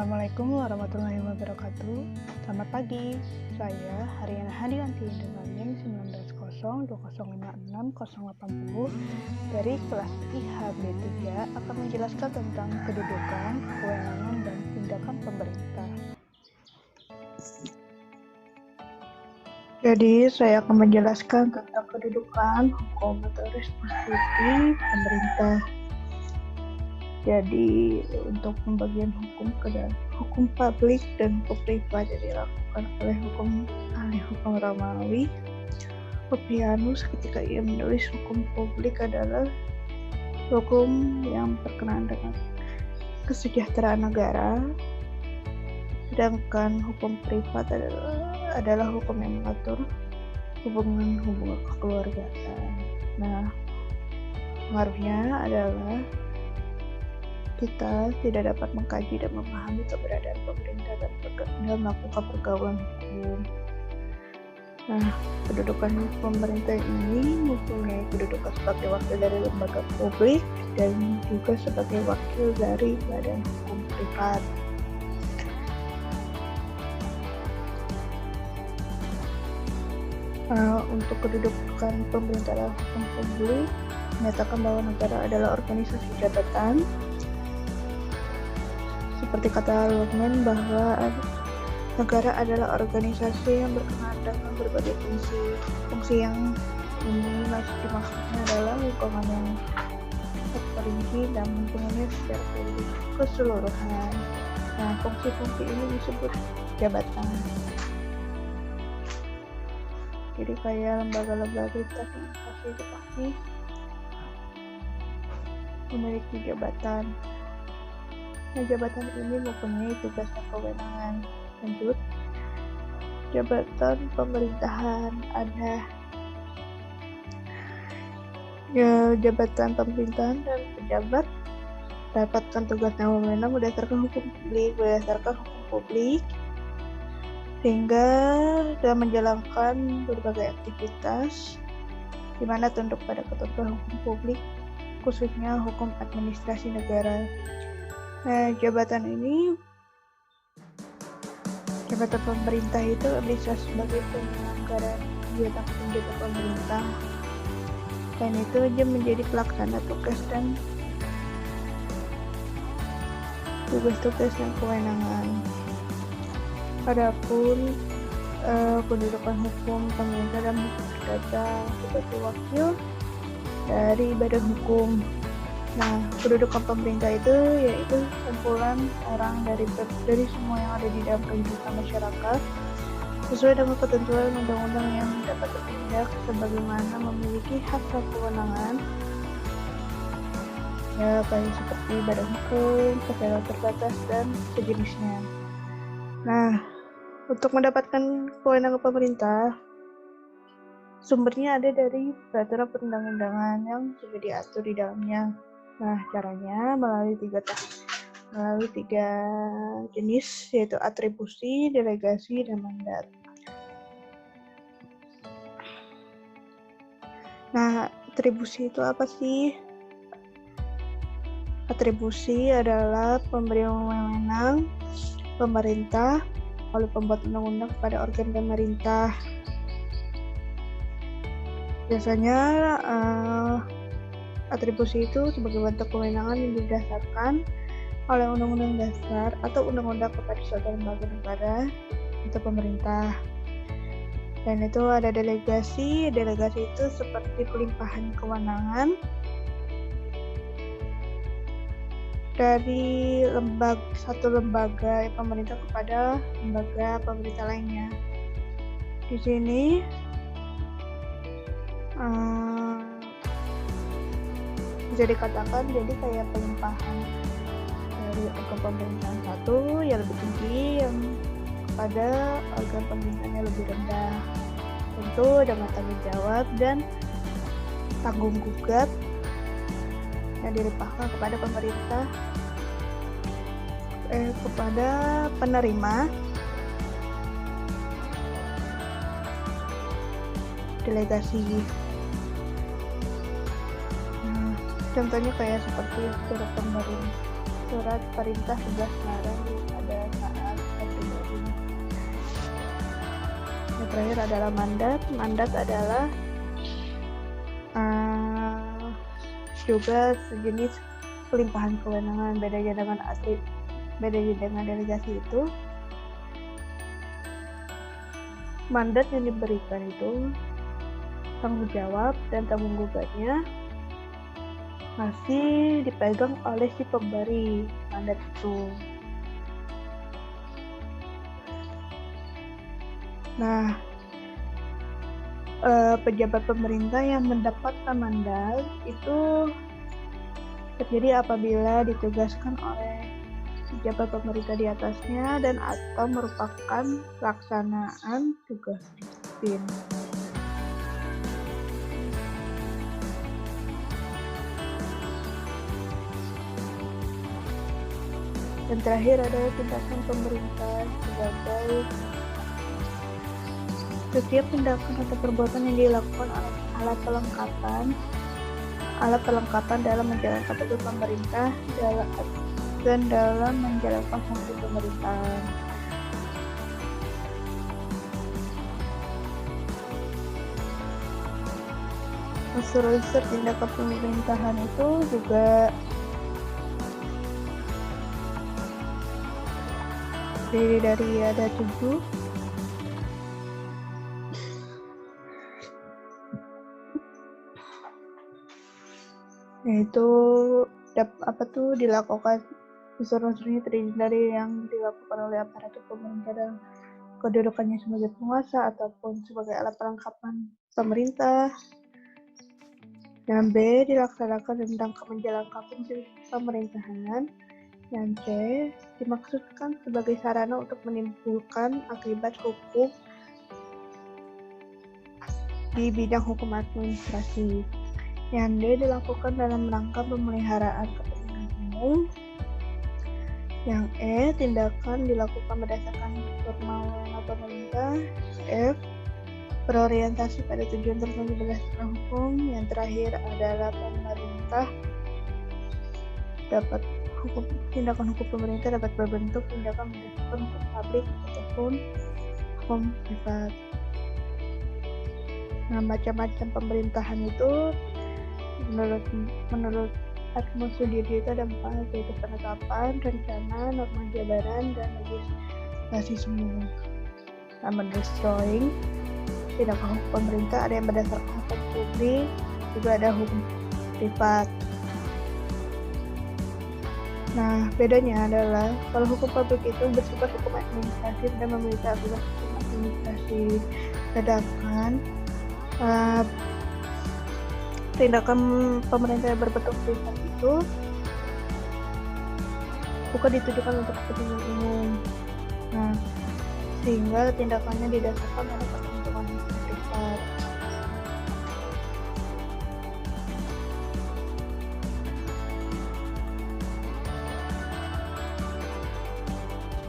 Assalamualaikum warahmatullahi wabarakatuh. Selamat pagi, saya Haryana Hadianti dengan NIM 1902056080 dari kelas IHB3 akan menjelaskan tentang kedudukan, kewenangan, dan tindakan pemerintah. Jadi, saya akan menjelaskan tentang kedudukan, hukum, atau responsibility pemerintah. Jadi untuk pembagian hukum ke dalam hukum publik dan hukum privat dilakukan oleh ahli hukum Romawi Oppianus ketika ia menulis hukum publik adalah hukum yang berkenaan dengan kesejahteraan negara, sedangkan hukum privat adalah hukum yang mengatur hubungan kekeluargaan. Nah, pengaruhnya adalah kita tidak dapat mengkaji dan memahami keberadaan pemerintah dalam melakukan pergaulan hukum. Nah, kedudukan pemerintah ini mempunyai kedudukan sebagai wakil dari lembaga publik dan juga sebagai wakil dari badan hukum privat. Untuk kedudukan pemerintah dalam hukum publik menyatakan bahwa negara adalah organisasi jabatan. Seperti kata Luhmann bahwa negara adalah organisasi yang berkenaan dengan berbagai fungsi yang ini maksudnya adalah lingkungan yang terperinci dan lingkungannya secara keseluruhan. Nah, fungsi-fungsi ini disebut jabatan. Jadi kayak lembaga-lembaga instansi itu pasti memiliki jabatan. Nah, jabatan ini mempunyai tugas dan kewenangan. Lanjut, jabatan pemerintahan ada jabatan pemerintahan dan pejabat mendapatkan tugas dan wewenang berdasarkan hukum publik sehingga dalam menjalankan berbagai aktivitas di mana tunduk pada ketentuan hukum publik, khususnya hukum administrasi negara. Nah, jabatan pemerintah itu bisa sebagai penyelenggara kegiatan pemerintah, dan itu dia menjadi pelaksana tugas dan kewenangan. Adapun kedudukan hukum pemerintah dan perdata sebagai wakil dari badan hukum. Nah, kedudukan pemerintah itu yaitu kumpulan orang dari semua yang ada di dalam kehidupan masyarakat sesuai dengan ketentuan undang-undang yang dapat bertindak sebagaimana memiliki hak dan kewenangan ya kayak seperti badan hukum, kesehatan terbatas, dan sejenisnya. Nah, untuk mendapatkan kewenangan pemerintah sumbernya ada dari peraturan perundang-undangan yang sudah diatur di dalamnya. Nah, caranya melalui tiga jenis, yaitu atribusi, delegasi, dan mandat. Nah, atribusi itu apa sih? Atribusi adalah pemberian wewenang pemerintah oleh pembuat undang-undang kepada organ pemerintah. Biasanya atribusi itu sebagai bentuk kewenangan yang didasarkan oleh Undang-Undang Dasar atau Undang-Undang kepada suatu lembaga negara atau pemerintah. Dan itu ada delegasi. Delegasi itu seperti pelimpahan kewenangan dari satu lembaga pemerintah kepada lembaga pemerintah lainnya. Di sini bisa dikatakan jadi kayak pelimpahan dari organ pemerintahan satu yang lebih tinggi yang kepada organ pemerintahan yang lebih rendah, tentu dengan tanggung jawab dan tanggung gugat yang dilimpahkan kepada pemerintah kepada penerima delegasi. Contohnya kayak seperti surat perintah 11 Maret pada Yang terakhir adalah mandat. Mandat adalah juga sejenis pelimpahan kewenangan. Bedanya dengan delegasi itu, mandat yang diberikan itu tanggung jawab dan tanggung jawabnya masih dipegang oleh si pemberi mandat itu. Nah, pejabat pemerintah yang mendapatkan mandat itu terjadi apabila ditugaskan oleh pejabat pemerintah di atasnya dan atau merupakan pelaksanaan tugas disiplin. Dan terakhir adalah tindakan pemerintah sebagai setiap tindakan atau perbuatan yang dilakukan oleh alat perlengkapan dalam menjalankan tugas pemerintah dan dalam menjalankan fungsi pemerintahan. Unsur-unsur tindakan pemerintahan itu juga terdiri dari ada 7, yaitu dilakukan unsur-unsurnya terdiri dari yang dilakukan oleh aparatur pemerintah dalam kedudukannya sebagai penguasa ataupun sebagai alat perlengkapan pemerintah. Yang B, dilaksanakan tentang menjalankan fungsi pemerintahan. Yang C, dimaksudkan sebagai sarana untuk menimbulkan akibat hukum di bidang hukum administrasi. Yang D, dilakukan dalam rangka pemeliharaan kepentingan umum. Yang E, tindakan dilakukan berdasarkan norma wewenang pemerintah. F, berorientasi pada tujuan tertentu berdasarkan hukum. Yang terakhir adalah tindakan hukum pemerintah dapat berbentuk tindakan berdasarkan hukum publik ataupun hukum privat. Nah, macam-macam pemerintahan itu menurut Admo Sudiryo itu ada 4, yaitu penetapan, rencana, norma jabatan, dan legislasi semua. Nah, menurut Drawing, tindakan hukum pemerintah ada yang berdasarkan hukum publik, juga ada hukum privat. Nah, bedanya adalah kalau hukum publik itu bersifat hukum administratif dan memiliki aturan hukum administrasi, sedangkan tindakan pemerintah yang berbentuk privat itu bukan ditujukan untuk kepentingan umum. Nah, sehingga tindakannya didasarkan pada kepentingan hukum privat.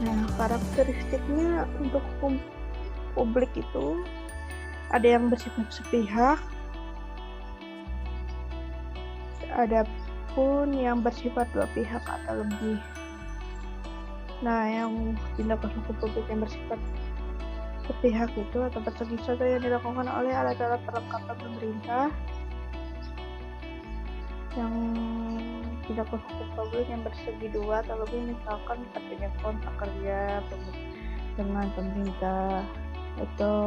Nah, karakteristiknya untuk hukum publik itu ada yang bersifat sepihak, ada pun yang bersifat dua pihak atau lebih. Nah, yang tindakan hukum publik yang bersifat sepihak itu atau persegi satu yang dilakukan oleh alat-alat perlengkapan pemerintah. Yang tindakan hukum publik yang bersegi dua atau lebih, misalkan terjadinya kontrak kerja dengan pemerintah atau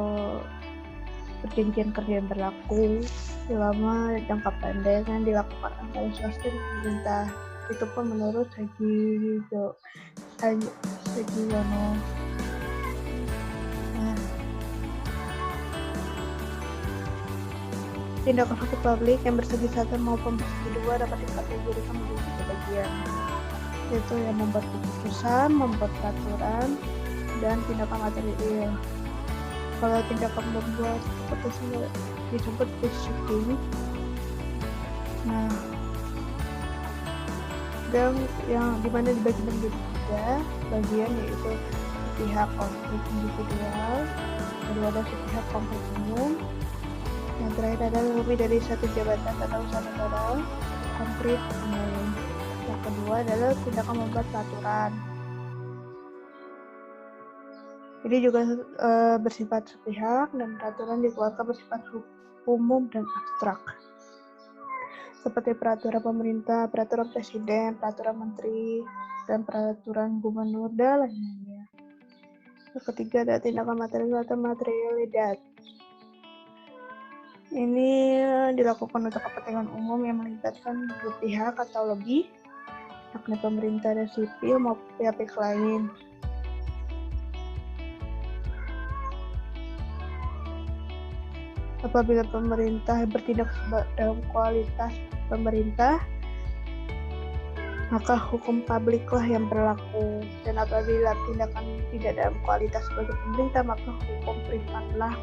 perjanjian kerja yang berlaku selama jangka pendek yang dilakukan antara swasta dan pemerintah. Itu pun menurut Segi Yono. Nah, tindakan hukum publik yang bersegi satu maupun bersegi dua dapat dikategorikan menjadi 3 bagian, yaitu yang membuat keputusan, membuat peraturan, dan tindakan material. Kalau tindakan membuat keputusan disebut decision. Nah, dan yang dimana dibagi menjadi 3 bagian, yaitu pihak konflik individual, kedua ada pihak konflik umum, yang terakhir adalah lebih dari satu jabatan atau usaha negara konflik umum. Yang kedua adalah tindakan membuat peraturan. Ini juga bersifat sepihak dan peraturan dikeluarkan bersifat umum dan abstrak. Seperti peraturan pemerintah, peraturan presiden, peraturan menteri, dan peraturan gubernur dan lainnya. Yang ketiga ada tindakan material atau materialidad. Ini dilakukan untuk kepentingan umum yang melibatkan dua pihak atau lebih, yakni pemerintah dan sipil maupun pihak-pihak lain. Apabila pemerintah bertindak dalam kualitas pemerintah, maka hukum publiklah yang berlaku. Dan apabila tindakan tidak dalam kualitas sebagai pemerintah, maka hukum privatlah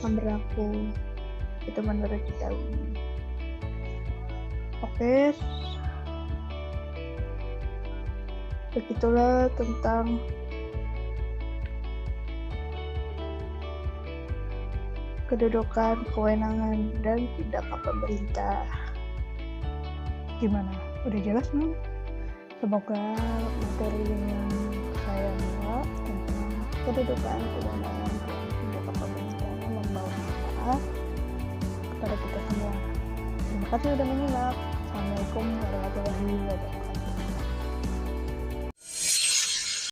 yang berlaku. Itu menurut kita. Oke, begitulah tentang kedudukan, kewenangan, dan tindakan pemerintah. Gimana? Udah jelas belum? Semoga materi yang saya buat tentang kedudukan, kewenangan, dan tindakan pemerintah membawa manfaat kepada kita semua. Terima kasih sudah menyimak. Assalamualaikum warahmatullahi wabarakatuh.